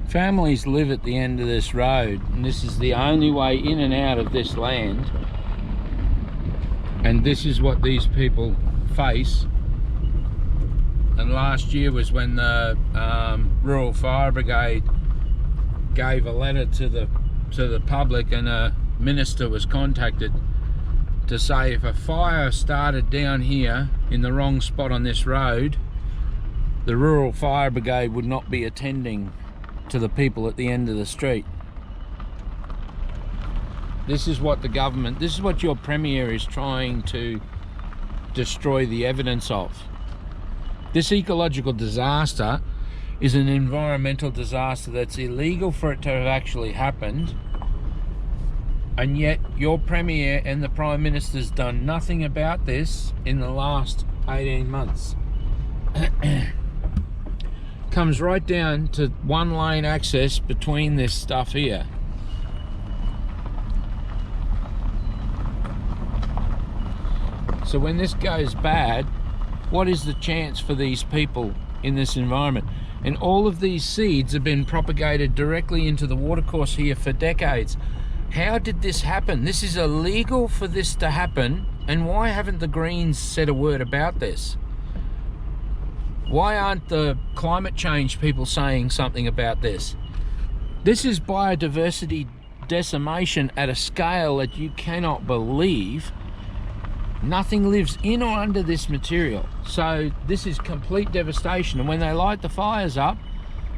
Families live at the end of this road, and this is the only way in and out of this land. And this is what these people face. And last year was when the Rural Fire Brigade gave a letter to the public, and a minister was contacted to say if a fire started down here in the wrong spot on this road, the Rural Fire Brigade would not be attending to the people at the end of the street. This is what the government, this is what your Premier is trying to destroy the evidence of. This ecological disaster is an environmental disaster that's illegal for it to have actually happened, and yet your Premier and the Prime Minister's done nothing about this in the last 18 months. Comes right down to one lane access between this stuff here. So when this goes bad, what is the chance for these people in this environment? And all of these seeds have been propagated directly into the watercourse here for decades. How did this happen? This is illegal for this to happen, and why haven't the Greens said a word about this? Why aren't the climate change people saying something about this? This is biodiversity decimation at a scale that you cannot believe. Nothing lives in or under this material. So this is complete devastation. And when they light the fires up,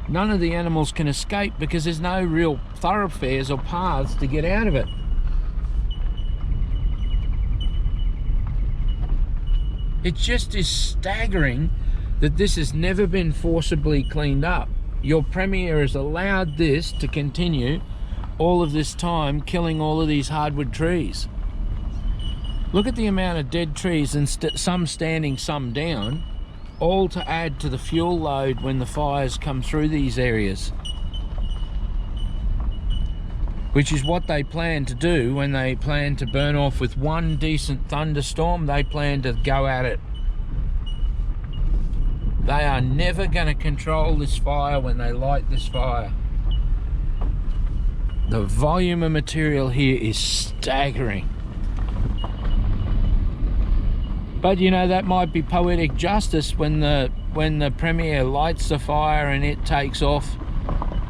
none of the animals can escape because there's no real thoroughfares or paths to get out of it. It just is staggering that this has never been forcibly cleaned up. Your Premier has allowed this to continue all of this time, killing all of these hardwood trees. Look at the amount of dead trees, and some standing, some down, all to add to the fuel load when the fires come through these areas. Which is what they plan to do when they plan to burn off with one decent thunderstorm. They plan to go at it. They are never going to control this fire when they light this fire. The volume of material here is staggering. But you know, that might be poetic justice when the Premier lights the fire and it takes off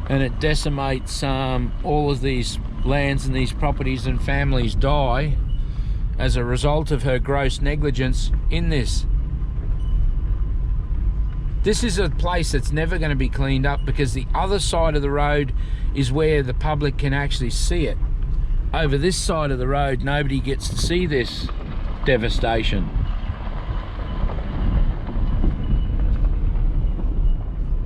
and it decimates all of these lands, and these properties and families die as a result of her gross negligence in this. This is a place that's never going to be cleaned up because the other side of the road is where the public can actually see it. Over this side of the road, nobody gets to see this devastation.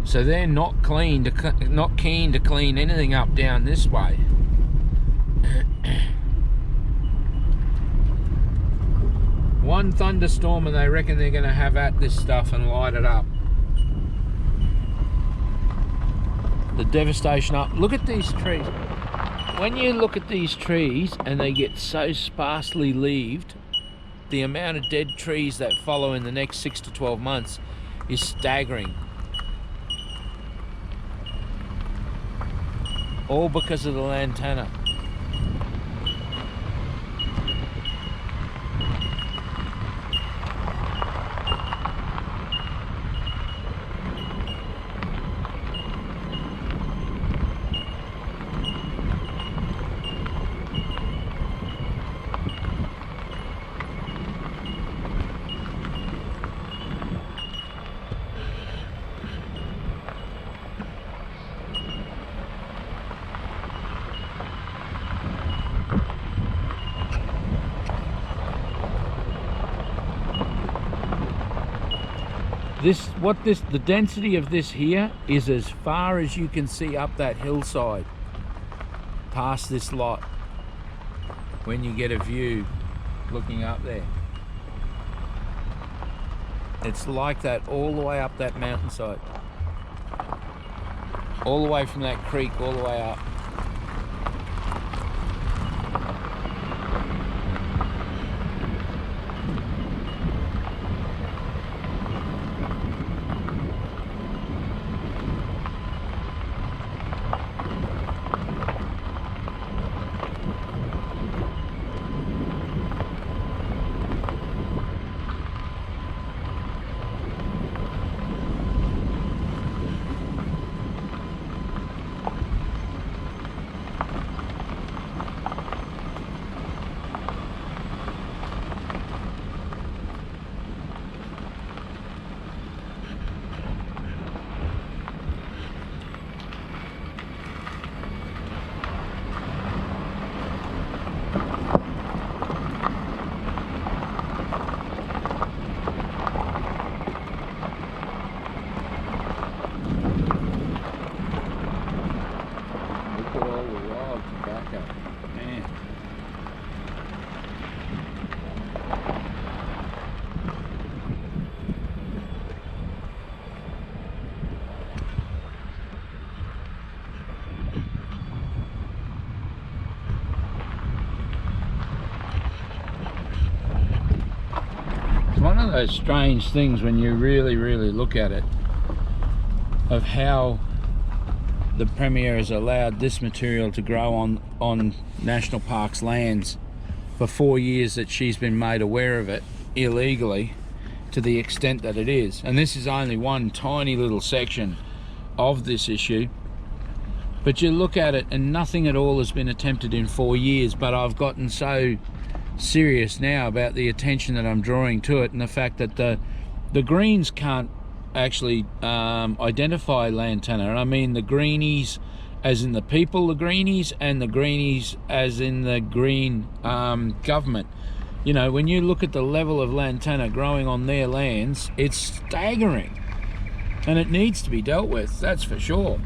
So they're not keen to clean anything up down this way. One thunderstorm and they reckon they're going to have at this stuff and light it up. The devastation up. Look at these trees. When you look at these trees and they get so sparsely leaved, the amount of dead trees that follow in the next 6 to 12 months is staggering. All because of the Lantana. The density of this here is as far as you can see up that hillside, past this lot, when you get a view looking up there. It's like that all the way up that mountainside. All the way from that creek, all the way up. of those strange things when you really look at it, of how the Premier has allowed this material to grow on National Park's lands for 4 years that she's been made aware of it illegally, to the extent that it is. And this is only one tiny little section of this issue, but you look at it and nothing at all has been attempted in 4 years. But I've gotten so serious now about the attention that I'm drawing to it, and the fact that the Greens can't actually identify Lantana. And I mean the Greenies as in the people, the Greenies, and the Greenies as in the Green government. You know, when you look at the level of Lantana growing on their lands, it's staggering, and it needs to be dealt with, that's for sure.